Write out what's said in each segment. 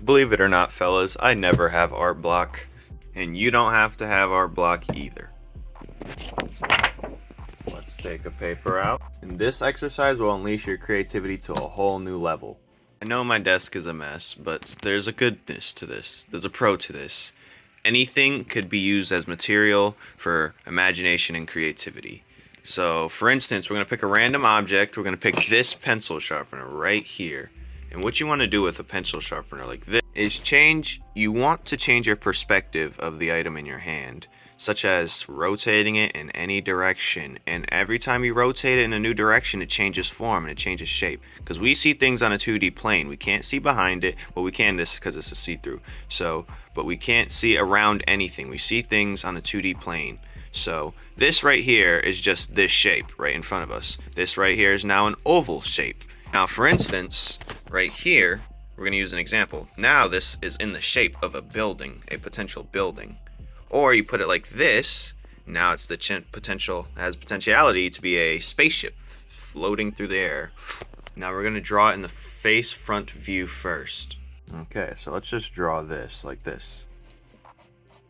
Believe it or not, fellas, I never have art block. And you don't have to have art block either. Let's take a paper out. And this exercise will unleash your creativity to a whole new level. I know my desk is a mess, but there's a goodness to this. There's a pro to this. Anything could be used as material for imagination and creativity. So, for instance, we're going to pick a random object. We're going to pick this pencil sharpener right here. And what you want to do with a pencil sharpener like this is you want to change your perspective of the item in your hand, such as rotating it in any direction. And every time you rotate it in a new direction, it changes form and it changes shape. Because we see things on a 2D plane. We can't see behind it, but we can this because it's a see-through. But we can't see around anything. We see things on a 2D plane. So this right here is just this shape right in front of us. This right here is now an oval shape. Now, for instance, right here, we're going to use an example. Now this is in the shape of a building, a potential building. Or you put it like this, now it's the has potentiality to be a spaceship floating through the air. Now we're going to draw it in the face front view first. Okay, so let's just draw this like this.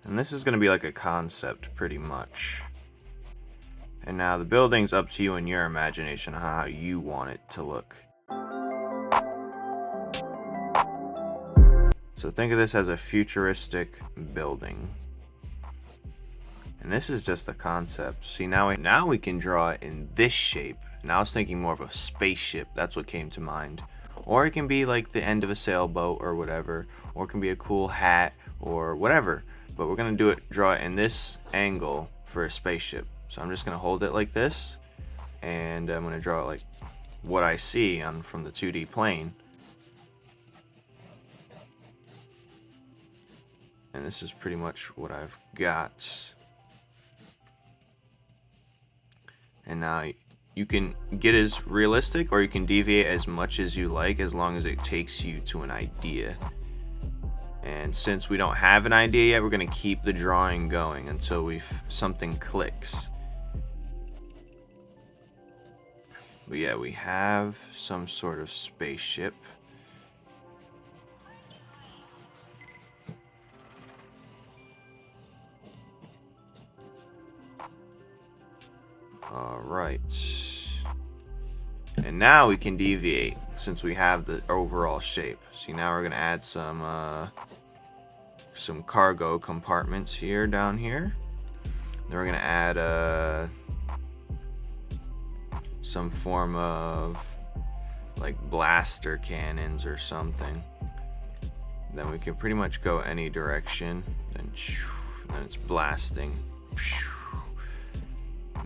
And this is going to be like a concept pretty much. And now the building's up to you and your imagination on how you want it to look. So think of this as a futuristic building. And this is just a concept. See, now we can draw it in this shape. Now I was thinking more of a spaceship. That's what came to mind. Or it can be like the end of a sailboat or whatever. Or it can be a cool hat or whatever. But we're going to draw it in this angle for a spaceship. So I'm just going to hold it like this. And I'm going to draw it like what I see from the 2D plane. And this is pretty much what I've got. And now you can get as realistic or you can deviate as much as you like, as long as it takes you to an idea. And since we don't have an idea yet, we're going to keep the drawing going until something clicks. But yeah, we have some sort of spaceship. Alright. And now we can deviate since we have the overall shape. See, now we're going to add some cargo compartments here, down here. Then we're going to add some form of like blaster cannons or something. Then we can pretty much go any direction. Then it's blasting.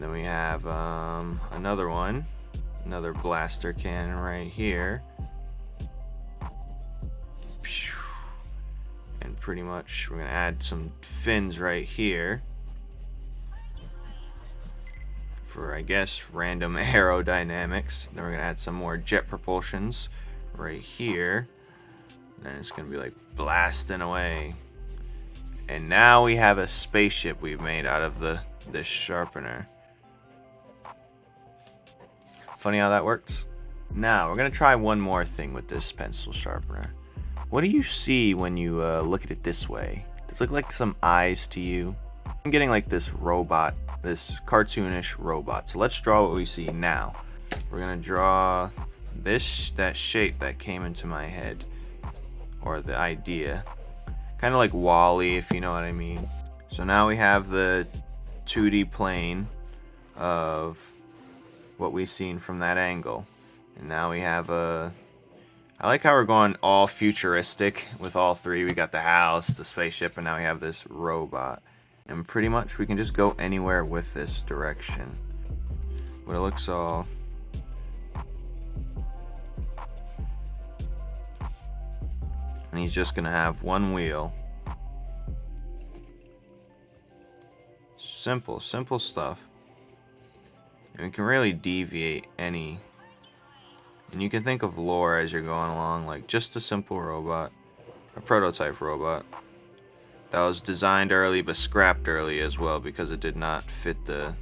Then we have another blaster cannon right here. And pretty much we're going to add some fins right here for, I guess, random aerodynamics. Then we're going to add some more jet propulsions right here. And then it's going to be like blasting away. And now we have a spaceship we've made out of this sharpener. Funny how that works? Now, we're going to try one more thing with this pencil sharpener. What do you see when you look at it this way? Does it look like some eyes to you? I'm getting like this robot, this cartoonish robot. So let's draw what we see now. We're going to draw that shape that came into my head, or the idea. Kind of like Wall-E, if you know what I mean. So now we have the 2D plane of what we've seen from that angle. And now we have I like how we're going all futuristic with all three. We got the house, the spaceship, and now we have this robot. And pretty much we can just go anywhere with this direction. But it looks all... And he's just gonna have one wheel. Simple stuff. And we can really deviate any. And you can think of lore as you're going along, like just a simple robot, a prototype robot that was designed early but scrapped early as well because it did not fit the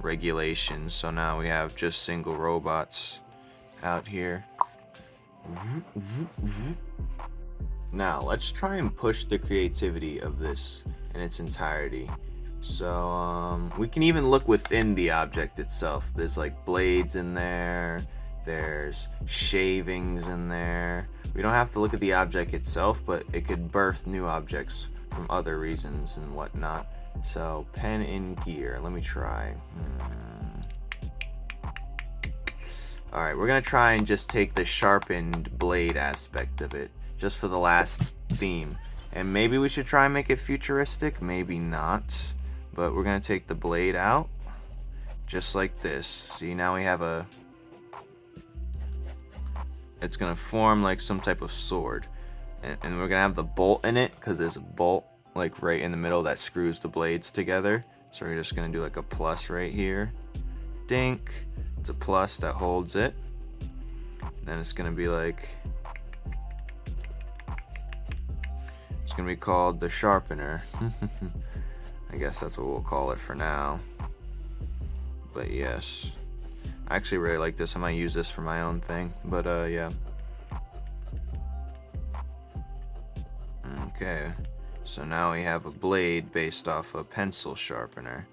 regulations. So now we have just single robots out here. Now let's try and push the creativity of this in its entirety. So we can even look within the object itself. There's like blades in there, there's shavings in there. We don't have to look at the object itself, but it could birth new objects from other reasons and whatnot. So pen in gear, let me try. Alright, we're gonna try and just take the sharpened blade aspect of it, just for the last theme. And maybe we should try and make it futuristic, maybe not. But we're gonna take the blade out, just like this. See, now we have a... It's gonna form like some type of sword. And we're gonna have the bolt in it, because there's a bolt like right in the middle that screws the blades together. So we're just gonna do like a plus right here. Dink. It's a plus that holds it. Then it's gonna be like... It's gonna be called the Sharpener. I guess that's what we'll call it for now. But yes, I actually really like this. I might use this for my own thing. But yeah. Okay, so now we have a blade based off a pencil sharpener.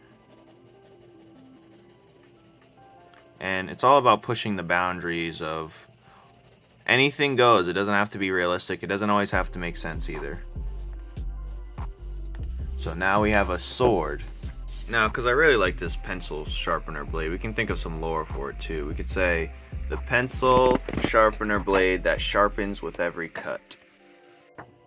And it's all about pushing the boundaries of anything goes. It doesn't have to be realistic. It doesn't always have to make sense either. So now we have a sword. Now, because I really like this pencil sharpener blade, we can think of some lore for it too. We could say, the pencil sharpener blade that sharpens with every cut.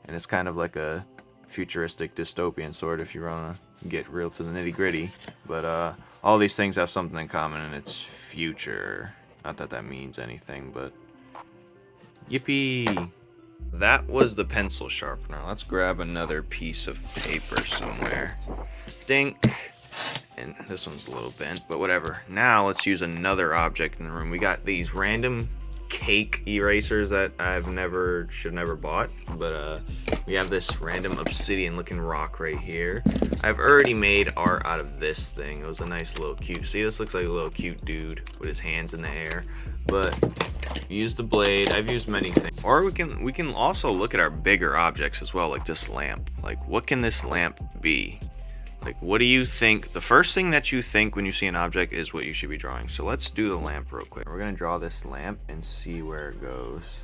And it's kind of like a futuristic dystopian sword if you want to get real to the nitty gritty. But all these things have something in common, and it's future. Not that that means anything, but yippee! That was the pencil sharpener. Let's grab another piece of paper somewhere. Dink. And this one's a little bent, but whatever. Now let's use another object in the room. We got these random cake erasers that should never bought, but we have this random obsidian looking rock right here. I've already made art out of this thing. It was a nice little cute, see, this looks like a little cute dude with his hands in the air. But use the blade. I've used many things, or we can also look at our bigger objects as well, like this lamp. Like, what can this lamp be? Like, what do you think? The first thing that you think when you see an object is what you should be drawing. So let's do the lamp real quick. We're gonna draw this lamp and see where it goes.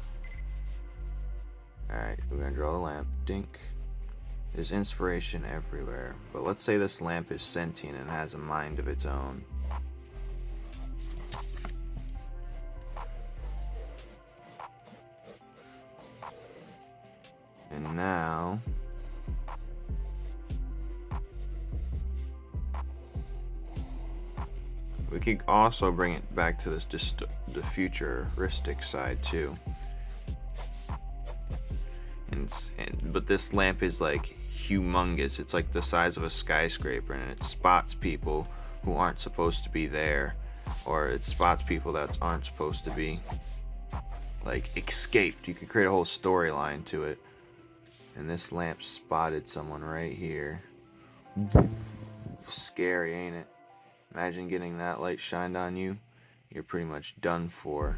Alright, we're gonna draw the lamp. Dink. There's inspiration everywhere. But let's say this lamp is sentient and has a mind of its own. And now... we could also bring it back to this the futuristic side too. But this lamp is like humongous. It's like the size of a skyscraper, and it spots people who aren't supposed to be there, or it spots people that aren't supposed to be like escaped. You could create a whole storyline to it. And this lamp spotted someone right here. Scary, ain't it? Imagine getting that light shined on you. You're pretty much done for.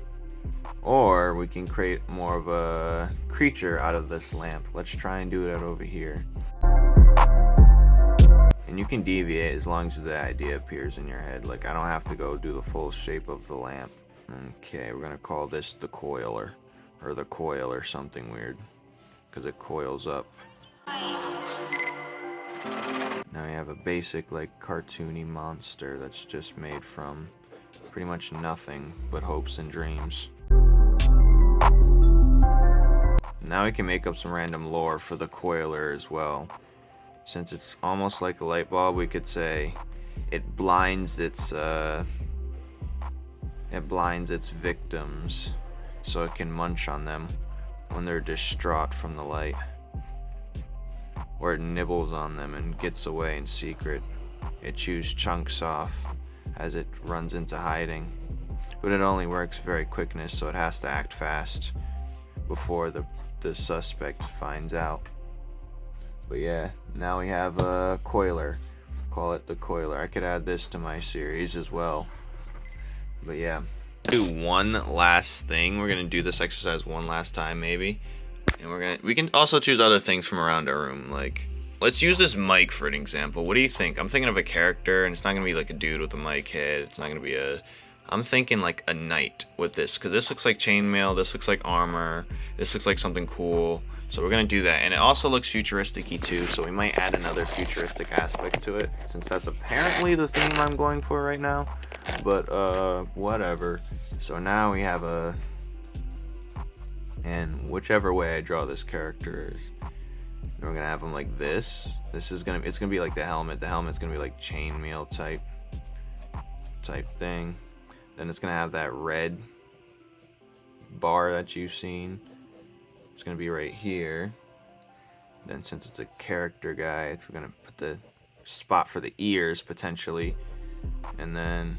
Or we can create more of a creature out of this lamp. Let's try and do it over here. And you can deviate as long as the idea appears in your head. Like, I don't have to go do the full shape of the lamp. Okay, we're gonna call this the coiler. Or the coil or something weird. Because it coils up. Now we have a basic, like, cartoony monster that's just made from pretty much nothing but hopes and dreams. Now we can make up some random lore for the coiler as well. Since it's almost like a light bulb, we could say it blinds its victims so it can munch on them when they're distraught from the light. Or it nibbles on them and gets away in secret. It chews chunks off as it runs into hiding. But it only works very quickness, so it has to act fast before the suspect finds out. But yeah, now we have a coiler. Call it the coiler. I could add this to my series as well. But yeah. Do one last thing. We're gonna do this exercise one last time maybe. And we can also choose other things from around our room. Like, let's use this mic for an example. What do you think? I'm thinking of a character, and it's not gonna be like a dude with a mic head. It's not gonna be a. I'm thinking like a knight with this, because this looks like chainmail. This looks like armor. This looks like something cool. So we're gonna do that, and it also looks futuristic-y too. So we might add another futuristic aspect to it, since that's apparently the theme I'm going for right now. But whatever. So now we have a. And whichever way I draw this character is, we're gonna have him like this. It's gonna be like the helmet. The helmet's gonna be like chainmail type thing. Then it's gonna have that red bar that you've seen. It's gonna be right here. Then since it's a character guide, we're gonna put the spot for the ears potentially, and then,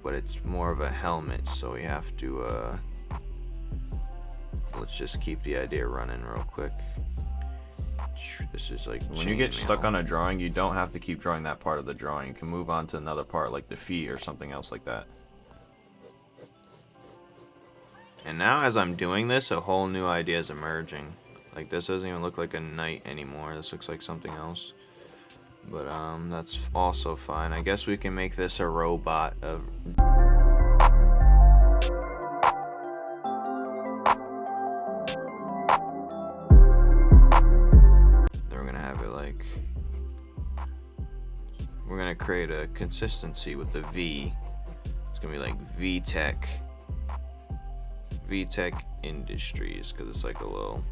but it's more of a helmet, so we have to let's just keep the idea running real quick. This is like, when you get stuck on a drawing, you don't have to keep drawing that part of the drawing. You can move on to another part, like the feet or something else like that. And now as I'm doing this, a whole new idea is emerging. Like, this doesn't even look like a knight anymore. This looks like something else. But that's also fine. I guess we can make this a robot. We're gonna create a consistency with the V. It's gonna be like VTech Industries, because it's like a little.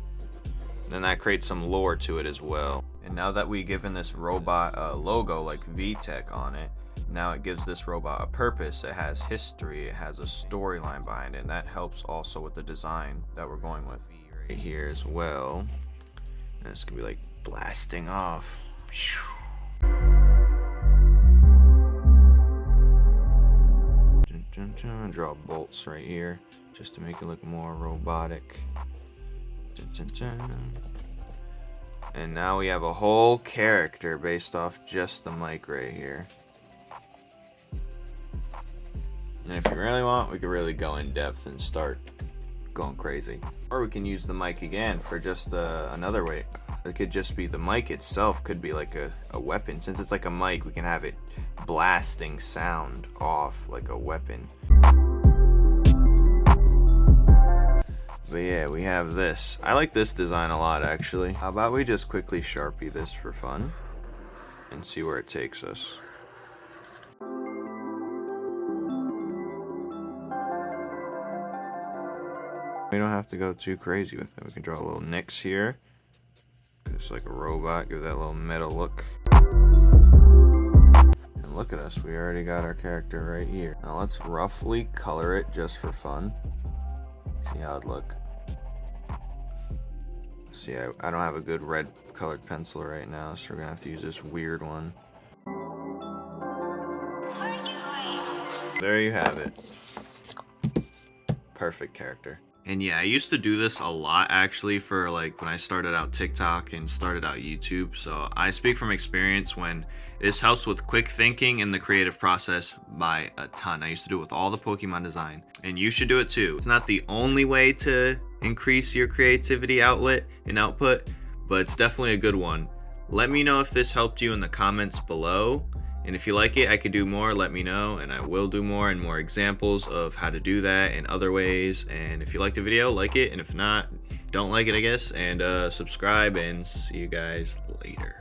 Then that creates some lore to it as well. And now that we've given this robot a logo like VTech on it, now it gives this robot a purpose. It has history. It has a storyline behind it, and that helps also with the design that we're going with right here as well. And it's gonna be like blasting off. Draw bolts right here just to make it look more robotic. And now we have a whole character based off just the mic right here. And if you really want, we could really go in depth and start going crazy. Or we can use the mic again for just another way. It could just be the mic itself could be like a weapon. Since it's like a mic, we can have it blasting sound off like a weapon. But yeah, we have this. I like this design a lot, actually. How about we just quickly Sharpie this for fun and see where it takes us. We don't have to go too crazy with it. We can draw a little nicks here. It's like a robot, give that little metal look. And look at us, we already got our character right here. Now let's roughly color it just for fun. See how it'd look. See, I don't have a good red colored pencil right now, so we're gonna have to use this weird one. There you have it. Perfect character. And yeah, I used to do this a lot actually for like when I started out TikTok and started out YouTube. So I speak from experience when this helps with quick thinking and the creative process by a ton. I used to do it with all the Pokemon design, and you should do it too. It's not the only way to increase your creativity outlet and output, but it's definitely a good one. Let me know if this helped you in the comments below. And if you like it, I could do more, let me know, and I will do more and more examples of how to do that in other ways. And if you liked the video, like it, and if not, don't like it, I guess, and subscribe, and see you guys later.